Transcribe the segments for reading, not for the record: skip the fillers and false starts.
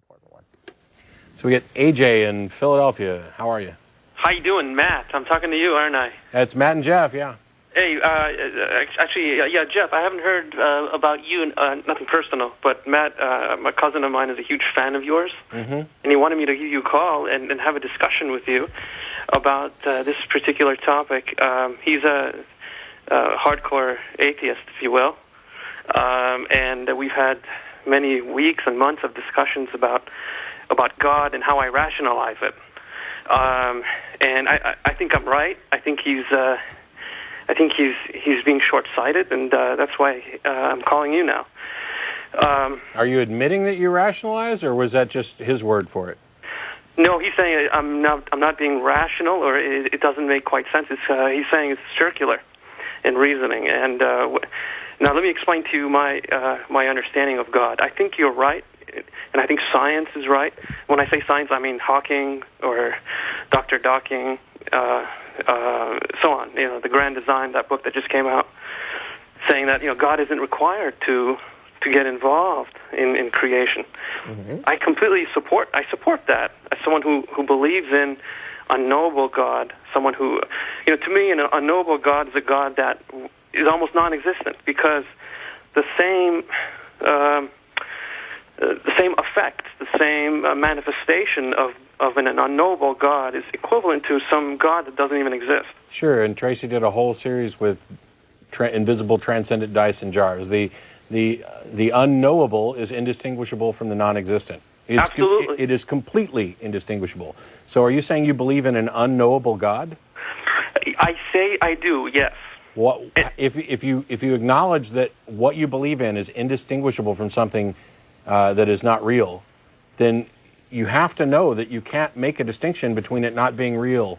important one. So we get AJ in Philadelphia. How are you? How you doing, Matt? I'm talking to you, aren't I? It's Matt and Jeff, yeah. Hey, actually, yeah, Jeff, I haven't heard about you, nothing personal, but Matt, my cousin of mine is a huge fan of yours, and he wanted me to give you a call and have a discussion with you about this particular topic. He's a hardcore atheist, if you will, and we've had many weeks and months of discussions about God and how I rationalize it. And I think I'm right. I think he's being short-sighted, and that's why I'm calling you now. Are you admitting that you rationalize, or was that just his word for it? No, he's saying I'm not being rational, or it doesn't make quite sense. He's saying it's circular in reasoning. And now let me explain to you my understanding of God. I think you're right, and I think science is right. When I say science, I mean Hawking or Dr. Docking, so on. You know, the Grand Design, that book that just came out, saying that God isn't required to get involved in creation. I completely support that as someone who believes in a noble God, someone who, to me, a noble God is a God that is almost non-existent, because the same effect, the same manifestation of an unknowable God is equivalent to some God that doesn't even exist. Sure, and Tracy did a whole series with invisible transcendent dice and jars. The unknowable is indistinguishable from the non-existent. Absolutely. It is completely indistinguishable. So are you saying you believe in an unknowable God? I say I do, yes. If you acknowledge that what you believe in is indistinguishable from something that is not real, then you have to know that you can't make a distinction between it not being real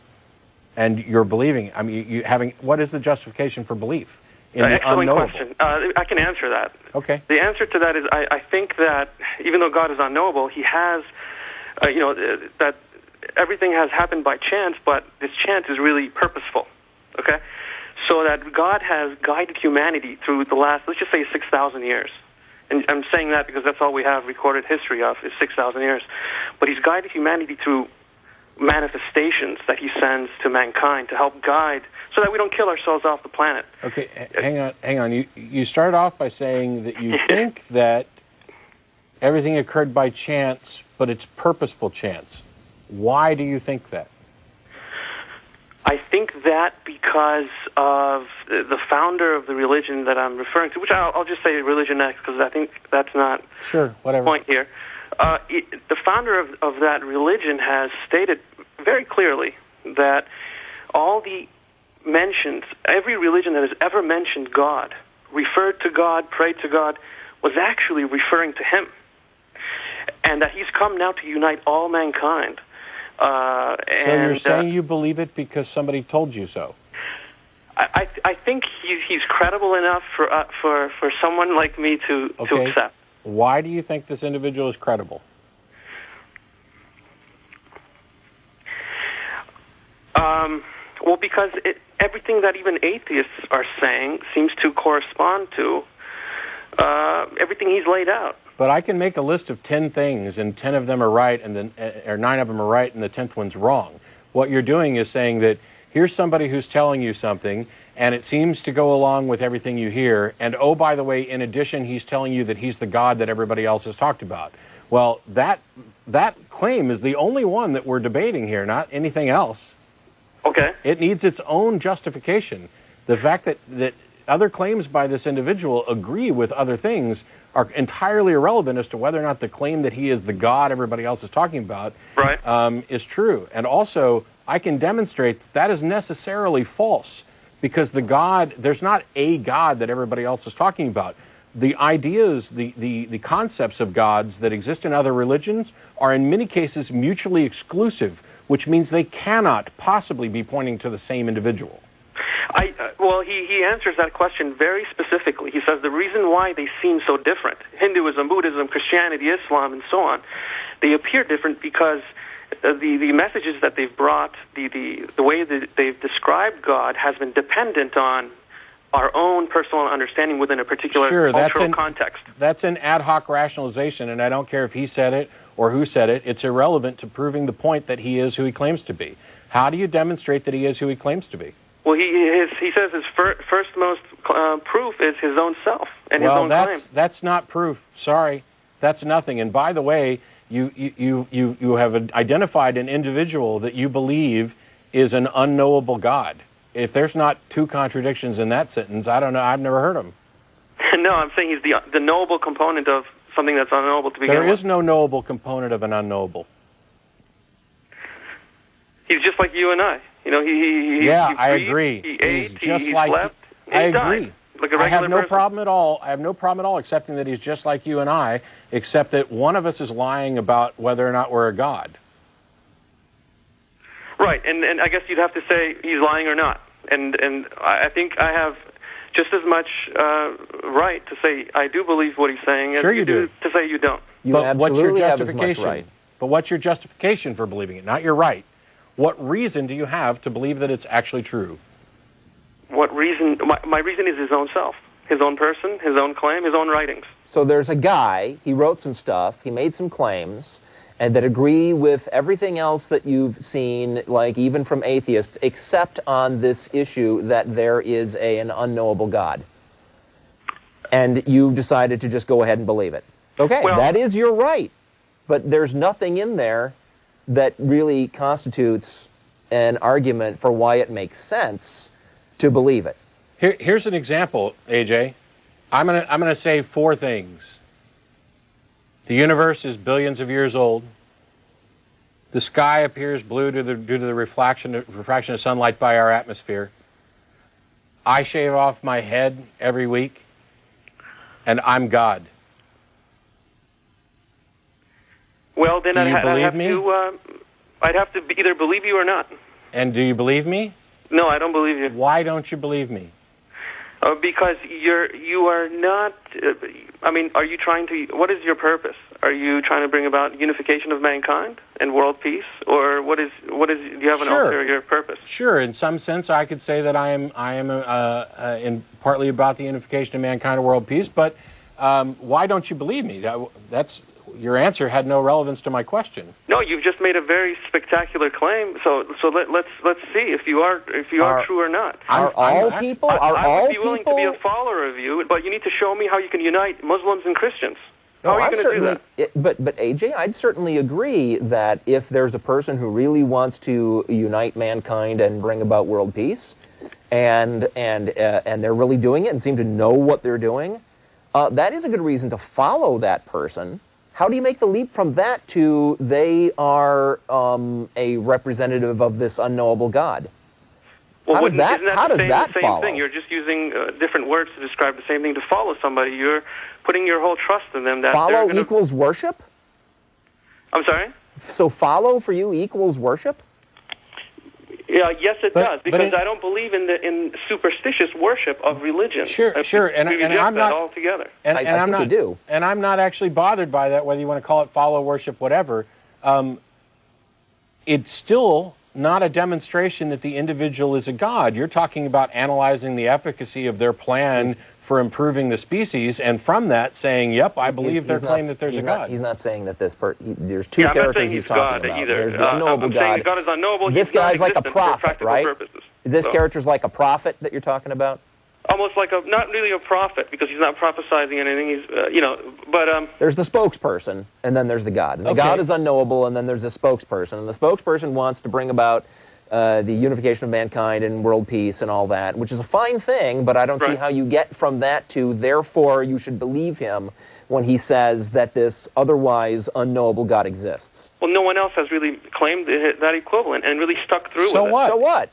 and your believing. I mean, what is the justification for belief in the excellent unknowable? question. I can answer that. Okay. The answer to that is I think that even though God is unknowable, he has, that everything has happened by chance, but this chance is really purposeful, okay? So that God has guided humanity through the last, let's just say, 6,000 years. And I'm saying that because that's all we have recorded history of is 6,000 years. But he's guided humanity through manifestations that he sends to mankind to help guide so that we don't kill ourselves off the planet. Okay, hang on. You started off by saying that you think that everything occurred by chance, but it's purposeful chance. Why do you think that? I think that because of the founder of the religion that I'm referring to, which I'll just say religion next, because I think that's not the point here. The founder of that religion has stated very clearly that all the mentions, every religion that has ever mentioned God, referred to God, prayed to God, was actually referring to him. And that he's come now to unite all mankind. So you're saying you believe it because somebody told you so? I think he's credible enough for someone like me to accept. Why do you think this individual is credible? Well, because everything that even atheists are saying seems to correspond to everything he's laid out. But I can make a list of 10 things, and 10 of them are right, and then or 9 of them are right, and the 10th one's wrong. What you're doing is saying that here's somebody who's telling you something, and it seems to go along with everything you hear, and oh, by the way, in addition, he's telling you that he's the God that everybody else has talked about. Well, that claim is the only one that we're debating here, not anything else. Okay. It needs its own justification. The fact that other claims by this individual agree with other things are entirely irrelevant as to whether or not the claim that he is the God everybody else is talking about is true. And also, I can demonstrate that is necessarily false, because there's not a God that everybody else is talking about. The ideas, the concepts of gods that exist in other religions are in many cases mutually exclusive, which means they cannot possibly be pointing to the same individual. Well, he answers that question very specifically. He says the reason why they seem so different, Hinduism, Buddhism, Christianity, Islam, and so on, they appear different because the messages that they've brought, the way that they've described God has been dependent on our own personal understanding within a particular cultural context. That's an ad hoc rationalization, and I don't care if he said it or who said it, it's irrelevant to proving the point that he is who he claims to be. How do you demonstrate that he is who he claims to be? Well, he says his first most proof is his own self and his own claim. That's not proof. Sorry, that's nothing. And by the way, you have identified an individual that you believe is an unknowable God. If there's not two contradictions in that sentence, I don't know. I've never heard them. No, I'm saying he's the knowable component of something that's unknowable to begin with. There is no knowable component of an unknowable. He's just like you and I. You know, he I agree. He ate, just he like slept, I he agree. died, like a regular I have no person. problem at all. I have no problem at all accepting that he's just like you and I, except that one of us is lying about whether or not we're a God. Right, and I guess you'd have to say he's lying or not. And I think I have just as much right to say I do believe what he's saying as you do to say you don't. You but what's your absolutely have as justification? much right. But what's your justification for believing it? Not your right. What reason do you have to believe that it's actually true? What reason? My reason is his own self, his own person, his own claim, his own writings. So there's a guy, he wrote some stuff, he made some claims, and that agree with everything else that you've seen, like even from atheists, except on this issue that there is an unknowable God. And you decided to just go ahead and believe it. Okay, well, that is your right. But there's nothing in there that really constitutes an argument for why it makes sense to believe it. Here's an example, AJ. I'm gonna say four things. The universe is billions of years old. The sky appears blue due to the refraction of sunlight by our atmosphere. I shave off my head every week, and I'm God. Well, then I'd have to either believe you or not. And do you believe me? No, I don't believe you. Why don't you believe me? Because you are not. I mean, are you trying to? What is your purpose? Are you trying to bring about unification of mankind and world peace, or what is? Do you have an ulterior purpose? Sure. In some sense, I could say that I am in partly about the unification of mankind and world peace. But why don't you believe me? That's your answer had no relevance to my question. No, you've just made a very spectacular claim. So let's see if you are true or not. Are all people? I would be willing to be a follower of you, but you need to show me how you can unite Muslims and Christians. How are you going to do that? But AJ, I'd certainly agree that if there's a person who really wants to unite mankind and bring about world peace, and they're really doing it and seem to know what they're doing, that is a good reason to follow that person. How do you make the leap from that to they are a representative of this unknowable God? Well, how does that same follow? Thing? You're just using different words to describe the same thing. To follow somebody, you're putting your whole trust in them. That follow equals worship? I'm sorry? So follow for you equals worship? Yeah, yes, it does, because I don't believe in superstitious worship of religion. Sure, and I'm not altogether. I think you do. And I'm not actually bothered by that, whether you want to call it follow, worship, whatever. It's still not a demonstration that the individual is a god. You're talking about analyzing the efficacy of their plan for improving the species, and from that saying, yep, I believe their claim that there's a God. He's not saying that there's two characters he's talking about. Either. There's the unknowable God. God is unknowable. This guy's like a prophet, right? Purposes. Is this character's like a prophet that you're talking about? Almost like not really a prophet, because he's not prophesizing anything. He's, but there's the spokesperson, and then there's the God. And the God is unknowable, and then there's the spokesperson. And the spokesperson wants to bring about the unification of mankind and world peace and all that, which is a fine thing, but I don't see how you get from that to, therefore, you should believe him when he says that this otherwise unknowable God exists. Well, no one else has really claimed that equivalent and really stuck through with it. So what?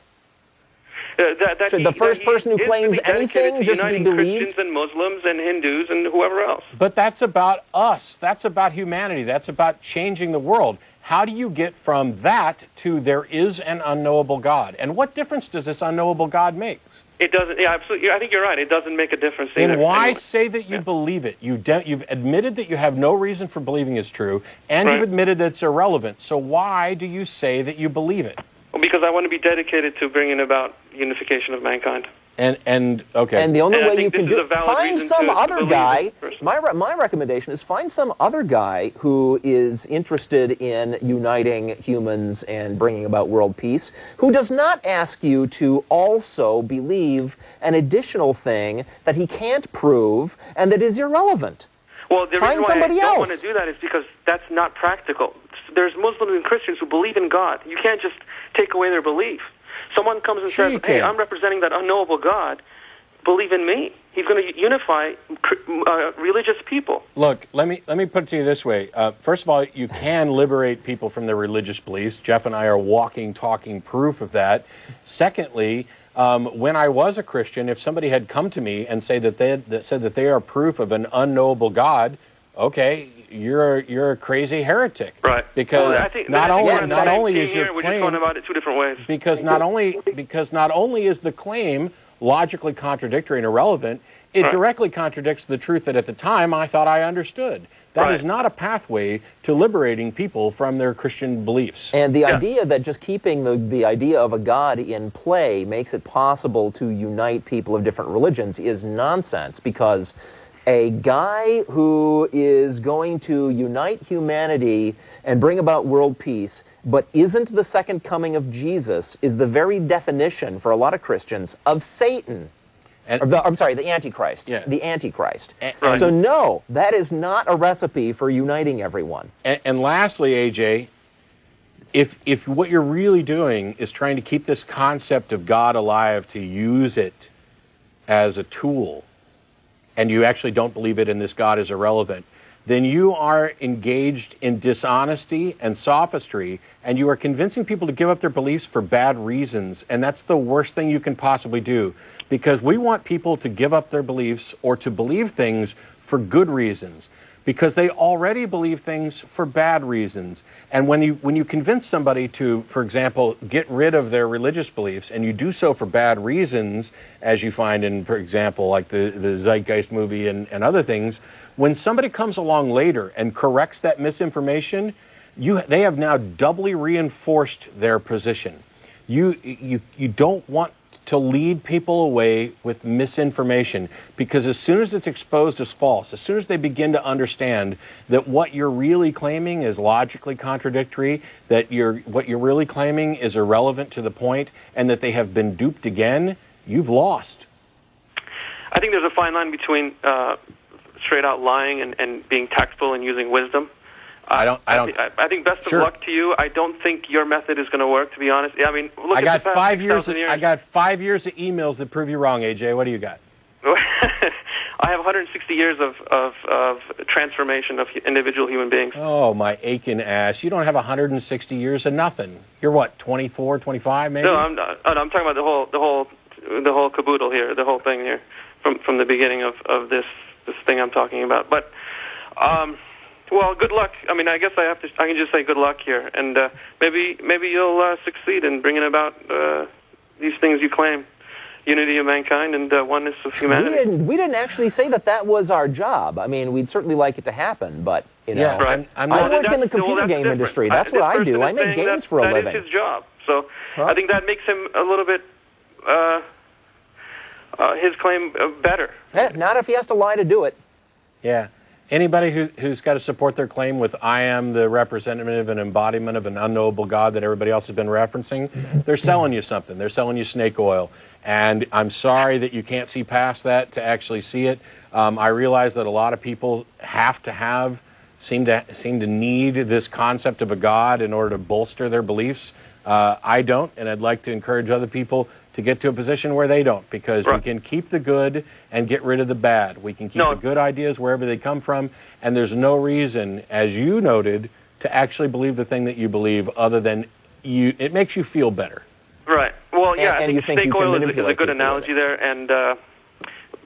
Should the first person who claims anything just be believed? Christians and Muslims and Hindus and whoever else. But that's about us. That's about humanity. That's about changing the world. How do you get from that to there is an unknowable God? And what difference does this unknowable God make? It doesn't. Yeah, absolutely. I think you're right. It doesn't make a difference. Then why say that you believe it? You've admitted that you have no reason for believing it's true, and you've admitted that it's irrelevant. So why do you say that you believe it? Well, because I want to be dedicated to bringing about unification of mankind. And okay. And the only And I way you think can this is do a it, valid find reason some to other believe guy. this person. My recommendation is find some other guy who is interested in uniting humans and bringing about world peace, who does not ask you to also believe an additional thing that he can't prove and that is irrelevant. Well, the Find reason why somebody I don't else. want to do that is because that's not practical. There's Muslims and Christians who believe in God. You can't just take away their belief. Someone comes and Sure says, hey, I'm representing that unknowable God. Believe in me. He's going to unify religious people. Look, let me put it to you this way. First of all, you can liberate people from their religious beliefs. Jeff and I are walking, talking proof of that. Secondly, when I was a Christian, if somebody had come to me and said that they are proof of an unknowable God, okay, you're a crazy heretic. Right. Because Well, I think not only is here, your we're just claim, talking about it two different ways. because not only is the claim logically contradictory and irrelevant, it Right. directly contradicts the truth that at the time I thought I understood. That is Right. not a pathway to liberating people from their Christian beliefs. And the Yeah. idea that just keeping the idea of a God in play makes it possible to unite people of different religions is nonsense, because a guy who is going to unite humanity and bring about world peace, but isn't the second coming of Jesus, is the very definition for a lot of Christians of Satan. And- I'm sorry, the Antichrist. Yeah. The Antichrist. Right. So no, that is not a recipe for uniting everyone. And lastly, AJ, if what you're really doing is trying to keep this concept of God alive to use it as a tool, and you actually don't believe it and this God is irrelevant, then you are engaged in dishonesty and sophistry, and you are convincing people to give up their beliefs for bad reasons, and that's the worst thing you can possibly do, because we want people to give up their beliefs or to believe things for good reasons, because they already believe things for bad reasons. And when you convince somebody to, for example, get rid of their religious beliefs, and you do so for bad reasons, as you find in, for example, like the Zeitgeist movie and other things, when somebody comes along later and corrects that misinformation, they have now doubly reinforced their position. You don't want to lead people away with misinformation, because as soon as it's exposed as false, as soon as they begin to understand that what you're really claiming is logically contradictory, that what you're really claiming is irrelevant to the point, and that they have been duped again, you've lost. I think there's a fine line between straight out lying and being tactful and using wisdom. I think best Sure. of luck to you. I don't think your method is going to work, to be honest. I mean, look I at got the past 5 years. 6,000 years. I got 5 years of emails that prove you wrong, AJ. What do you got? I have 160 years of transformation of individual human beings. Oh, my aching ass. You don't have 160 years of nothing. You're what, 24, 25 maybe? No, I'm talking about the whole caboodle here, the whole thing here, from the beginning of this thing I'm talking about. But well, good luck. I mean, I guess I can just say good luck here, and maybe you'll succeed in bringing about these things you claim. Unity of mankind and oneness of humanity. We didn't actually say that was our job. I mean, we'd certainly like it to happen, but you know, Yeah, Right. I'm I not- work in the computer that's game different. industry. That's what I This do. person I is make saying games that for a that living. That is his job. So Huh? I think that makes him a little bit his claim better. Not if he has to lie to do it. Yeah. Anybody who's got to support their claim with "I am the representative and embodiment of an unknowable God" that everybody else has been referencing, they're selling you something. They're selling you snake oil. And I'm sorry that you can't see past that to actually see it. I realize that a lot of people seem to need this concept of a God in order to bolster their beliefs. I don't, and I'd like to encourage other people to get to a position where they don't, because we Right. can keep the good and get rid of the bad. We can keep No. the good ideas wherever they come from, and there's no reason, as you noted, to actually believe the thing that you believe other than it makes you feel better. Right. Well, yeah, And I you think think you snake can oil is a manipulate good people with analogy it. there, and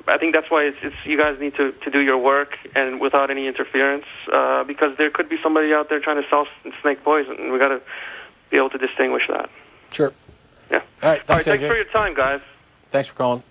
I think that's why it's you guys need to do your work and without any interference, because there could be somebody out there trying to sell snake poison, and we got to be able to distinguish that. Sure. Yeah. All right. Thanks, Thanks AJ. for your time, guys. Thanks for calling.